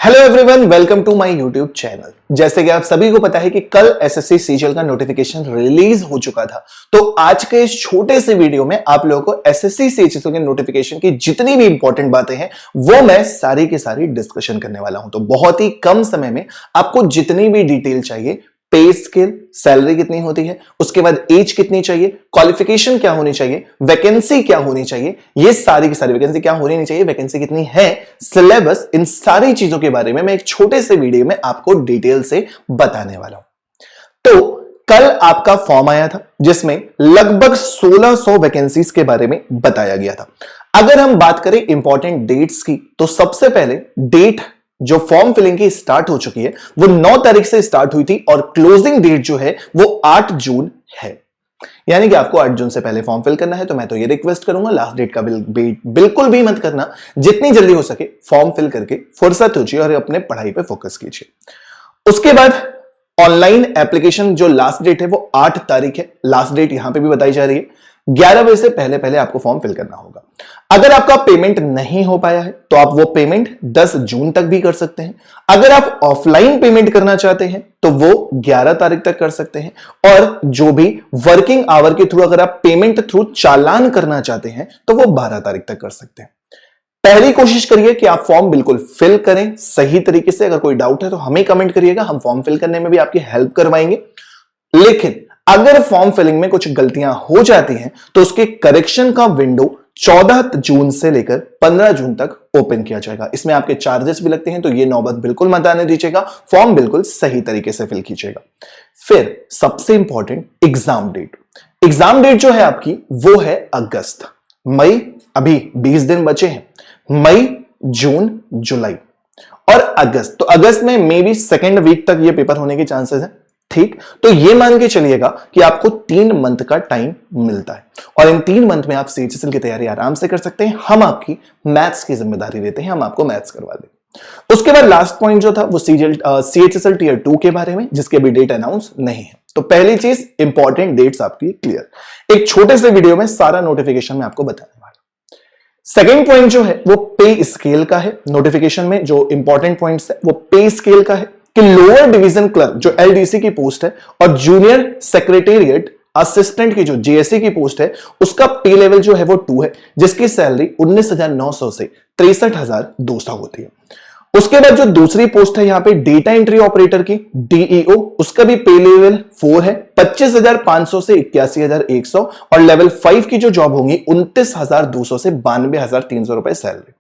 Hello everyone, welcome to my YouTube channel. जैसे कि आप सभी को पता है कि कल एसएससी सीजीएल का नोटिफिकेशन रिलीज हो चुका था, तो आज के इस छोटे से वीडियो में आप लोगों को एसएससी सीजीएल के नोटिफिकेशन की जितनी भी इंपॉर्टेंट बातें हैं वो मैं सारी की सारी डिस्कशन करने वाला हूं। तो बहुत ही कम समय में आपको जितनी भी डिटेल चाहिए, पे स्केल, सैलरी कितनी होती है, उसके बाद एज कितनी चाहिए, क्वालिफिकेशन क्या होनी चाहिए, वैकेंसी क्या होनी चाहिए, ये सारी की सारी वैकेंसी क्या होनी नहीं चाहिए, वैकेंसी कितनी है, सिलेबस, इन सारी चीजों के बारे में मैं एक छोटे से वीडियो में आपको डिटेल से बताने वाला हूं। तो कल आपका फॉर्म आया था जिसमें लगभग 1600 वैकेंसीज के बारे में बताया गया था। अगर हम बात करें इंपॉर्टेंट डेट्स की, तो सबसे पहले डेट जो फॉर्म फिलिंग की स्टार्ट हो चुकी है वो 9 तारीख से स्टार्ट हुई थी और क्लोजिंग डेट जो है वो 8 जून है। यानी कि आपको 8 जून से पहले फॉर्म फिल करना है। तो मैं तो ये रिक्वेस्ट करूंगा, लास्ट डेट का बिल्कुल भी मत करना। जितनी जल्दी हो सके फॉर्म फिल करके फुर्सत होजिए और अपने पढ़ाई पे फोकस कीजिए। उसके बाद ऑनलाइन एप्लीकेशन जो लास्ट डेट है वो 8 तारीख है। लास्ट डेट यहां पे भी बताई जा रही है। 11 बजे से पहले पहले आपको फॉर्म फिल करना होगा। अगर आपका पेमेंट नहीं हो पाया है तो आप वो पेमेंट 10 जून तक भी कर सकते हैं। अगर आप ऑफलाइन पेमेंट करना चाहते हैं तो वो 11 तारीख तक कर सकते हैं। और जो भी वर्किंग आवर के थ्रू अगर आप पेमेंट थ्रू चालान करना चाहते हैं तो वो 12 तारीख तक कर सकते हैं। पहली कोशिश करिए कि आप फॉर्म बिल्कुल फिल करें सही तरीके से। अगर कोई डाउट है तो हमें कमेंट करिएगा, हम फॉर्म फिल करने में भी आपकी हेल्प करवाएंगे। लेकिन अगर फॉर्म फिलिंग में कुछ गलतियां हो जाती हैं तो उसके करेक्शन का विंडो 14 जून से लेकर 15 जून तक ओपन किया जाएगा। इसमें आपके चार्जेस भी लगते हैं, तो ये नौबत बिल्कुल मत आने दीजिएगा। फॉर्म बिल्कुल सही तरीके से फिल कीजिएगा। फिर सबसे important exam date. Exam date जो है आपकी वो है अगस्त। मई अभी 20 दिन बचे हैं। मई, जून, जुलाई और अगस्त। तो अगस्त में मे बी सेकेंड वीक तक ये पेपर होने के चांसेस है। ठीक, तो ये मान के चलिएगा कि आपको 3 मंथ का टाइम मिलता है और इन 3 मंथ में आप सीएचएसएल की तैयारी आराम से कर सकते हैं। हम आपकी मैथ्स की जिम्मेदारी लेते हैं, हम आपको मैथ्स करवा दें। उसके बाद लास्ट पॉइंट जो था वो सीएचएसएल टीयर 2 के बारे में, जिसके भी डेट अनाउंस नहीं है। तो पहली चीज, इंपॉर्टेंट डेट्स आपकी क्लियर। एक छोटे से वीडियो में सारा नोटिफिकेशन में आपको बताने वाला। सेकेंड पॉइंट जो है वो पे स्केल का है। नोटिफिकेशन में जो इंपॉर्टेंट पॉइंट्स है वो पे स्केल का है कि लोअर डिवीजन क्लर्क जो एलडीसी की पोस्ट है और जूनियर सेक्रेटेरिएट असिस्टेंट की जो जेएससी की पोस्ट है उसका पे लेवल जो है वो 2 है, जिसकी सैलरी 19,900 से 63,200 होती है। उसके बाद जो दूसरी पोस्ट है यहां पे डेटा एंट्री ऑपरेटर की डीईओ, उसका भी पे लेवल 4 है, 25,500 से 81,100 और लेवल 5 की जो जॉब होंगी 29,200 से 92,300 रुपए सैलरी।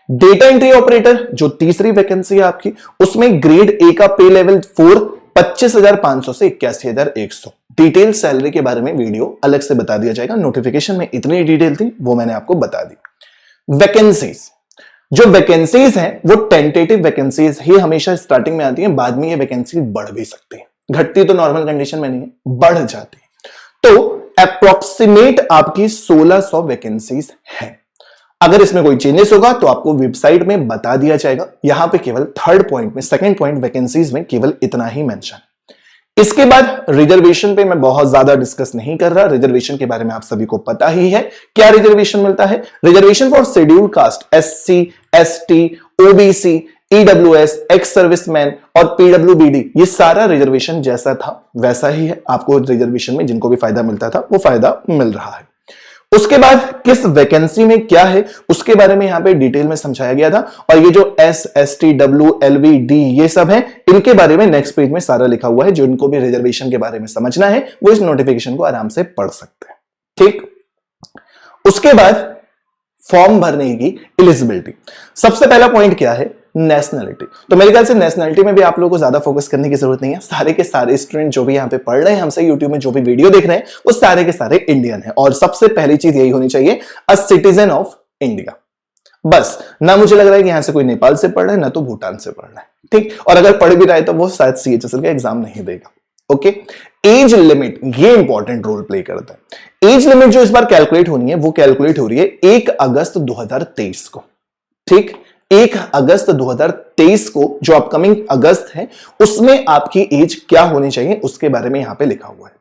डेटा एंट्री ऑपरेटर जो तीसरी वैकेंसी है आपकी, उसमें ग्रेड ए का पे लेवल 4, 25,500 से 81,100। डिटेल सैलरी के बारे में वीडियो अलग से बता दिया जाएगा। नोटिफिकेशन में इतनी डिटेल थी वो मैंने आपको बता दी। वैकेंसीज, जो वैकेंसीज हैं वो टेंटेटिव वैकेंसीज ही हमेशा स्टार्टिंग में आती हैं, बाद में ये वैकेंसी बढ़ भी सकती है। घटती तो नॉर्मल कंडीशन में नहीं है, बढ़ जाती है। तो अप्रोक्सीमेट आपकी 1600 वैकेंसीज हैं। अगर इसमें कोई चेंजेस होगा तो आपको वेबसाइट में बता दिया जाएगा। यहां पे केवल थर्ड पॉइंट में, सेकंड पॉइंट वैकेंसीज में केवल इतना ही मेंशन। इसके बाद रिजर्वेशन पे मैं बहुत ज्यादा डिस्कस नहीं कर रहा। रिजर्वेशन के बारे में आप सभी को पता ही है। क्या रिजर्वेशन मिलता है? Reservation for scheduled caste, SC, ST, OBC, EWS, ex serviceman और पीडब्ल्यूबीडी, ये सारा रिजर्वेशन जैसा था वैसा ही है। आपको रिजर्वेशन में जिनको भी फायदा मिलता था वो फायदा मिल रहा है। उसके बाद किस वैकेंसी में क्या है उसके बारे में यहां पे डिटेल में समझाया गया था। और ये जो S, S T, W, LV, D ये सब है, इनके बारे में नेक्स्ट पेज में सारा लिखा हुआ है। जो इनको भी रिजर्वेशन के बारे में समझना है वो इस नोटिफिकेशन को आराम से पढ़ सकते हैं। ठीक, उसके बाद फॉर्म भरने की एलिजिबिलिटी। सबसे पहला पॉइंट क्या है? नेशनैलिटी। तो मेरे ख्याल से नेशनैलिटी में भी आप लोगों को ज्यादा फोकस करने की जरूरत नहीं है। सारे के सारे स्टूडेंट जो भी यहाँ पे पढ़ रहे हैं हमसे, यूट्यूब में जो भी वीडियो देख रहे हैं, वो सारे के सारे इंडियन हैं। और सबसे पहली चीज यही होनी चाहिए, अ सिटीजन ऑफ इंडिया। बस, ना मुझे लग रहा है कि यहां से कोई नेपाल से पढ़ रहा है ना तो भूटान से पढ़ रहा है। ठीक, और अगर पढ़ भी रहा है तो वो शायद सीएचएसएल का एग्जाम नहीं देगा। ओके, एज लिमिट ये इंपॉर्टेंट रोल प्ले करता है। एज लिमिट जो इस बार कैलकुलेट होनी है वो कैलकुलेट हो रही है 1 अगस्त 2023 को। ठीक, 1 अगस्त 2023 को जो अपकमिंग अगस्त है उसमें आपकी एज क्या होनी चाहिए उसके बारे में यहां पे लिखा हुआ है।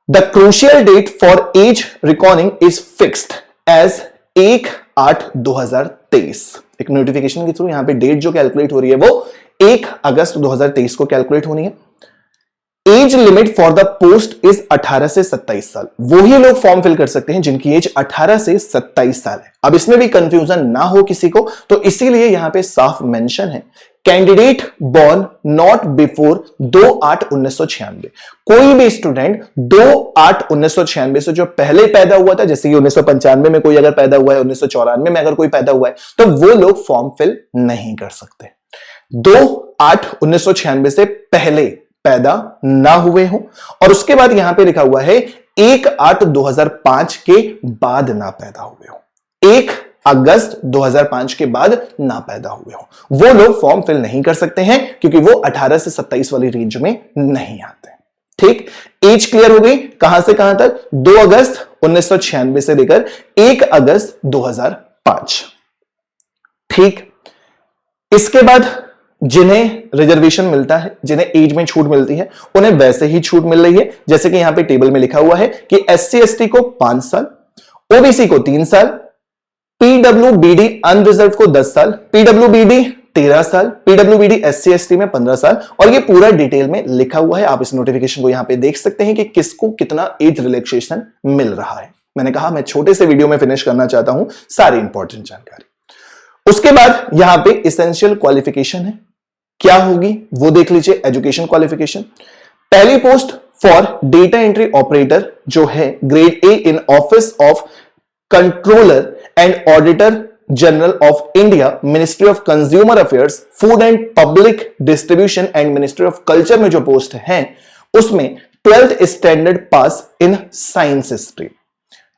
The crucial date for age recording is fixed as 1/8/2023। एक नोटिफिकेशन के थ्रू यहां पे डेट जो कैलकुलेट हो रही है वो 1 अगस्त 2023 को कैलकुलेट होनी है। Age limit for the post is 18 से 27 साल। वही लोग फॉर्म फिल कर सकते हैं जिनकी एज 18 से 27 साल है। अब इसमें भी कंफ्यूजन ना हो किसी को, तो इसीलिए यहां पे साफ मेंशन है कैंडिडेट बॉर्न नॉट बिफोर 2/8/1996। कोई भी स्टूडेंट 2/8/1996 से जो पहले पैदा हुआ था, जैसे कि 1995 में कोई अगर पैदा हुआ है, 1994 में अगर कोई पैदा हुआ है, तो वो लोग फॉर्म फिल नहीं कर सकते। 2/8/1996 से पहले पैदा ना हुए हो, और उसके बाद यहां पे लिखा हुआ है 1/8/2005 के बाद ना पैदा हुए हो। 1 अगस्त 2005 के बाद ना पैदा हुए हो, वो लोग फॉर्म फिल नहीं कर सकते हैं क्योंकि वो 18 से 27 वाली रेंज में नहीं आते। ठीक, एज क्लियर हो गई। कहां से कहां तक? 2 अगस्त 1996 से लेकर 1 अगस्त 2005। ठीक, इसके बाद जिन्हें रिजर्वेशन मिलता है, जिन्हें एज में छूट मिलती है, उन्हें वैसे ही छूट मिल रही है जैसे कि यहां पे टेबल में लिखा हुआ है कि SC ST को 5 साल, OBC को 3 साल, PWBD अनरिजर्व को 10 साल, PWBD 13 साल, PWBD SC ST में 15 साल, और ये पूरा डिटेल में लिखा हुआ है। आप इस नोटिफिकेशन को यहां पे देख सकते हैं कि किसको कितना एज रिलैक्सेशन मिल रहा है। मैंने कहा मैं छोटे से वीडियो में फिनिश करना चाहता हूं सारी इंपॉर्टेंट जानकारी। उसके बाद यहां पे एसेंशियल क्वालिफिकेशन है, क्या होगी वो देख लीजिए। एजुकेशन क्वालिफिकेशन, पहली post for data entry operator जो है grade A in office of controller and auditor general of India, ministry of consumer affairs, food and public distribution and ministry of culture में जो पोस्ट है उसमें 12th standard pass in science stream.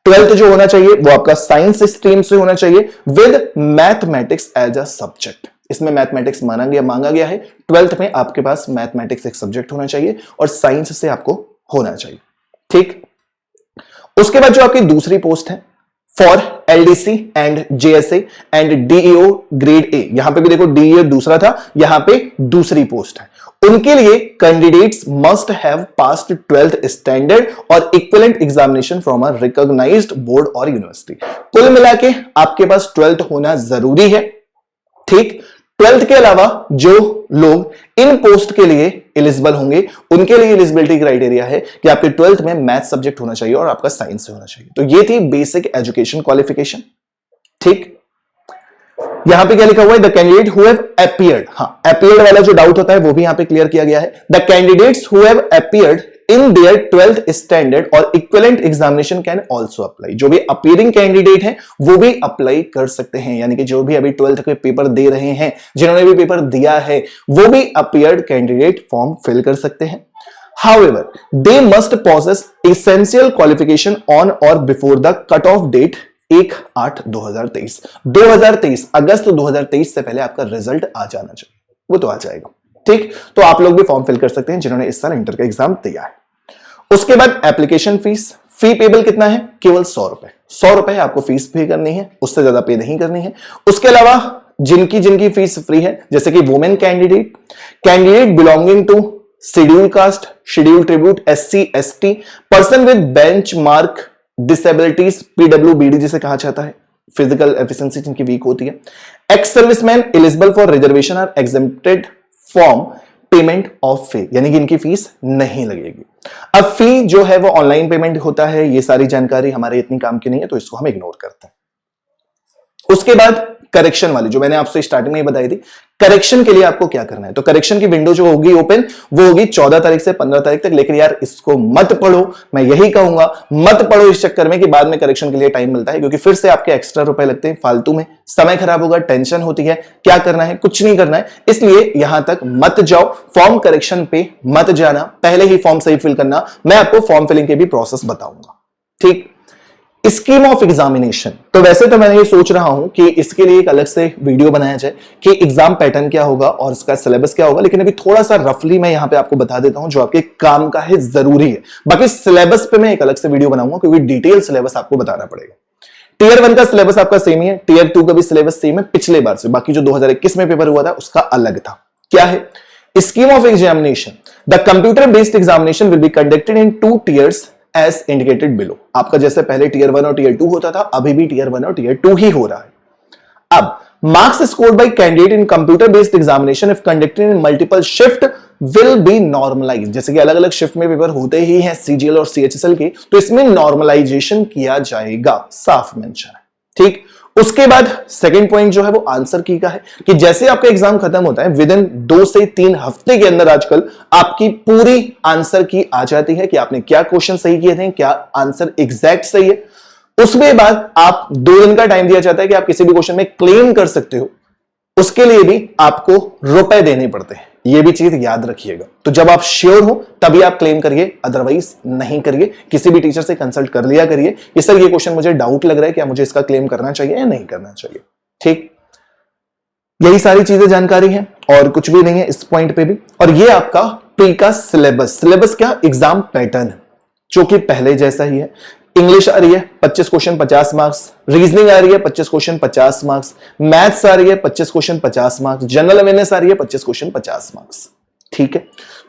12th जो होना चाहिए वो आपका science stream से होना चाहिए with mathematics as a subject. इसमें मैथमेटिक्स मांगा गया है। 12th में आपके पास मैथमेटिक्स एक सब्जेक्ट होना चाहिए और साइंस से आपको होना चाहिए। ठीक, उसके बाद जो आपकी दूसरी पोस्ट है for LDC and JSA and DEO grade A, यहां पे भी देखो DEO दूसरा था, यहां पे दूसरी पोस्ट है। उनके लिए candidates must have passed 12th standard और equivalent examination from a recognised board और यूनिवर्सिटी। कुल मिला के आपके पास 12th होना जरूरी है। ठीक, 12th के अलावा जो लोग इन पोस्ट के लिए एलिजिबल होंगे उनके लिए एलिजिबिलिटी क्राइटेरिया है कि आपके 12th में मैथ सब्जेक्ट होना चाहिए और आपका साइंस से होना चाहिए। तो ये थी बेसिक एजुकेशन क्वालिफिकेशन। ठीक, यहां पे क्या लिखा हुआ है? The candidate who have appeared. हां, अपीयर्ड वाला जो डाउट होता है वो भी यहां पे क्लियर किया गया है। The candidates who have appeared in their 12th standard और equivalent examination can also apply. जो भी अपीयरिंग कैंडिडेट हैं वो भी अप्लाई कर सकते हैं, यानी कि जो भी अभी 12th के पेपर दे रहे हैं, जिन्होंने भी पेपर दिया है, वो भी अपीयर्ड कैंडिडेट फॉर्म फिल कर सकते हैं। However, they must possess essential qualification on or before the cut-off date 1/8/2023। 2023 अगस्त 2023 से पहले आपका रिजल्ट आ जाना चाहिए, वो तो आ जाएगा। ठीक, तो आप लोग भी फॉर्म फिल कर सकते हैं जिन्होंने इस साल इंटर का एग्जाम दिया है। उसके बाद एप्लीकेशन फीस, फी पेबल कितना है? केवल 100 रुपए। 100 रुपए आपको फीस पे करनी है, उससे ज्यादा पे नहीं करनी है। उसके अलावा जिनकी फीस फ्री है, जैसे कि women candidate belonging to schedule caste, schedule tribute, SC ST, person with benchmark disabilities, PWBD जिसे कहा जाता है, फिजिकल एफिशिएंसी जिनकी वीक होती है, ex serviceman eligible for reservation are exempted from payment of fee, यानी कि इनकी फीस नहीं लगेगी। अब फी जो है वो ऑनलाइन पेमेंट होता है, ये सारी जानकारी हमारे इतनी काम की नहीं है तो इसको हम इग्नोर करते हैं। उसके बाद करेक्शन वाली जो मैंने आपसे स्टार्टिंग में ही बताई थी, करेक्शन के लिए आपको क्या करना है? तो करेक्शन की विंडो जो होगी ओपन वो होगी 14 तारीख से 15 तारीख तक। लेकिन यार इसको मत पढ़ो, मैं यही कहूंगा मत पढ़ो इस चक्कर में कि बाद में करेक्शन के लिए टाइम मिलता है, क्योंकि फिर से आपके एक्स्ट्रा रुपए लगते हैं फालतू में, समय खराब होगा, टेंशन होती है। क्या करना है? कुछ नहीं करना है। इसलिए यहां तक मत जाओ, फॉर्म करेक्शन पे मत जाना, पहले ही फॉर्म सही फिल करना। मैं आपको फॉर्म फिलिंग के भी प्रोसेस बताऊंगा। ठीक, स्कीम ऑफ एग्जामिनेशन, तो वैसे तो मैं ये सोच रहा हूं कि इसके लिए एक अलग से वीडियो बनाया जाए कि एग्जाम पैटर्न क्या होगा और इसका सिलेबस क्या होगा, लेकिन अभी थोड़ा सा रफली मैं यहां पे आपको बता देता हूं जो आपके काम का है, जरूरी है। बाकी सिलेबस पे मैं एक अलग से वीडियो बनाऊंगा क्योंकि डिटेल सिलेबस आपको बताना पड़ेगा। टियर 1 का सिलेबस आपका सेम ही है, टियर 2 का भी सिलेबस सेम है पिछले बार से, बाकी जो 2021 में पेपर हुआ था उसका अलग था। क्या है? Scheme of examination, the computer based examination will be conducted in 2 tiers as indicated below. आपका जैसे पहले टियर 1 और टियर 2 होता था, अभी भी टियर 1 और टियर 2 ही हो रहा है। अब marks scored by candidate in computer based examination if conducted in multiple shift will be normalize. जैसे कि अलग अलग शिफ्ट में पेपर होते ही हैं सीजीएल और सीएचएसएल के, तो इसमें नॉर्मलाइजेशन किया जाएगा, साफ मेंशन है। ठीक, उसके बाद सेकंड पॉइंट जो है वो आंसर की का है कि जैसे आपका एग्जाम खत्म होता है विद इन 2 से 3 हफ्ते के अंदर आजकल आपकी पूरी आंसर की आ जाती है कि आपने क्या क्वेश्चन सही किए थे, क्या आंसर एग्जैक्ट सही है। उसके बाद आप 2 दिन का टाइम दिया जाता है कि आप किसी भी क्वेश्चन में क्लेम कर सकते हो, उसके लिए भी आपको रुपए देने पड़ते हैं, यह भी चीज याद रखिएगा। तो जब आप श्योर हो तभी आप क्लेम करिए, अदरवाइज नहीं करिए। किसी भी टीचर से कंसल्ट कर लिया करिए कि सर ये क्वेश्चन मुझे डाउट लग रहा है, क्या मुझे इसका क्लेम करना चाहिए या नहीं करना चाहिए। ठीक, यही सारी चीजें जानकारी है और कुछ भी नहीं है इस पॉइंट पे भी। और ये आपका प्री का सिलेबस क्या, एग्जाम पैटर्न जो कि पहले जैसा ही है। इंग्लिश आ रही है 25 क्वेश्चन 50 मार्क्स, रीजनिंग आ रही है 25 क्वेश्चन 50 मार्क्स, मैथ्स आ रही है 25 क्वेश्चन 50 मार्क्स, जनरल अवेयरनेस आ रही है 25 क्वेश्चन 50 मार्क्स। ठीक है,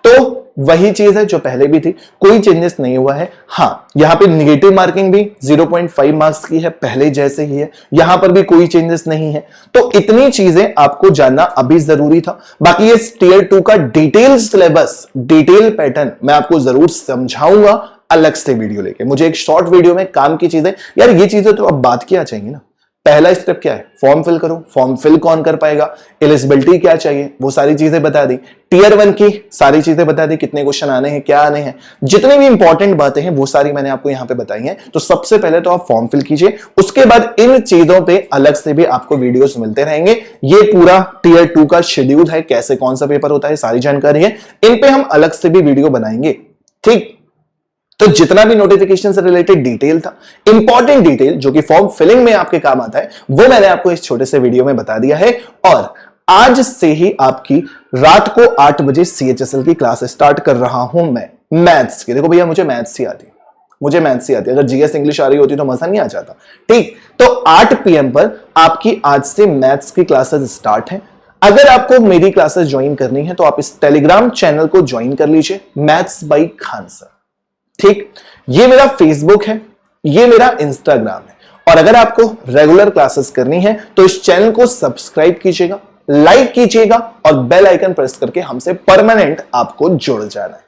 तो वही चीज है जो पहले भी थी, कोई चेंजेस नहीं हुआ है। हां, यहां पे नेगेटिव मार्किंग भी 0.5 मार्क्स की है, पहले जैसे ही है, यहां पर भी कोई चेंजेस नहीं है। तो इतनी चीजें आपको जानना अभी जरूरी था। बाकी ये टियर 2 का डिटेल सिलेबस, डिटेल पैटर्न मैं आपको जरूर समझाऊंगा अलग से वीडियो लेके। मुझे एक शॉर्ट वीडियो में काम की चीजें, यार ये चीजें तो अब बात किया चाहिए ना। पहला स्टेप क्या है, फॉर्म फिल करो। फॉर्म फिल कौन कर पाएगा, एलिजिबिलिटी क्या चाहिए, वो सारी चीजें बता दी। टियर 1 की सारी चीजें बता दी, कितने क्वेश्चन आने हैं, क्या आने हैं, जितनी भी इंपॉर्टेंट बातें हैं वो सारी मैंने आपको यहां पे बताई हैं। तो सबसे पहले तो आप फॉर्म फिल कीजिए, उसके बाद इन चीजों पे अलग से भी आपको वीडियोस मिलते रहेंगे। ये पूरा टियर 2 का शेड्यूल है, कैसे कौन सा पेपर होता है, सारी जानकारी है, इन पे हम अलग से भी वीडियो बनाएंगे। ठीक, तो जितना भी नोटिफिकेशन से रिलेटेड डिटेल था, इंपॉर्टेंट डिटेल जो कि फॉर्म फिलिंग में आपके काम आता है, वो मैंने आपको इस छोटे से वीडियो में बता दिया है। और आज से ही आपकी रात को 8 बजे सीएचएसएल की क्लास स्टार्ट कर रहा हूं मैं, मैथ्स की। देखो भैया, मुझे मैथ्स ही आती है, मुझे मैथ्स ही आती है। अगर जीएस इंग्लिश आ रही होती तो मजा नहीं आ जाता। ठीक, तो 8 PM पर आपकी आज से मैथ्स की क्लासेस स्टार्ट है। अगर आपको मेरी क्लासेस ज्वाइन करनी है तो आप इस टेलीग्राम चैनल को ज्वाइन कर लीजिए, मैथ्स बाय खान सर। ठीक, ये मेरा फेसबुक है, ये मेरा इंस्टाग्राम है। और अगर आपको रेगुलर क्लासेस करनी है तो इस चैनल को सब्सक्राइब कीजिएगा, लाइक कीजिएगा और बेल आइकन प्रेस करके हमसे परमानेंट आपको जुड़ जाना है।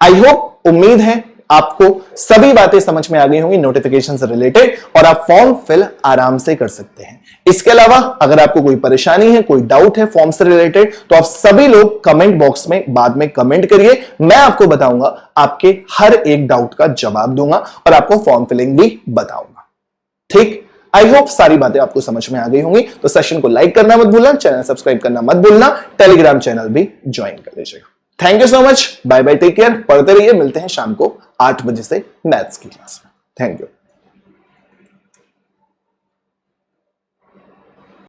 आई होप, उम्मीद है आपको सभी बातें समझ में आ गई होंगी नोटिफिकेशन से रिलेटेड, और आप फॉर्म फिल आराम से कर सकते हैं। इसके अलावा अगर आपको कोई परेशानी है, कोई डाउट है फॉर्म से रिलेटेड, तो आप सभी लोग कमेंट बॉक्स में बाद में कमेंट करिए, मैं आपको बताऊंगा, आपके हर एक डाउट का जवाब दूंगा और आपको फॉर्म फिलिंग भी बताऊंगा। ठीक, आई होप सारी बातें आपको समझ में आ गई होंगी। तो सेशन को लाइक करना मत भूलना, चैनल सब्सक्राइब करना मत भूलना, टेलीग्राम चैनल भी ज्वाइन कर लीजिएगा। Thank you so much, bye bye, take care, पढ़ते रहिए। मिलते हैं शाम को 8 बजे से मैथ्स की क्लास में। Thank you.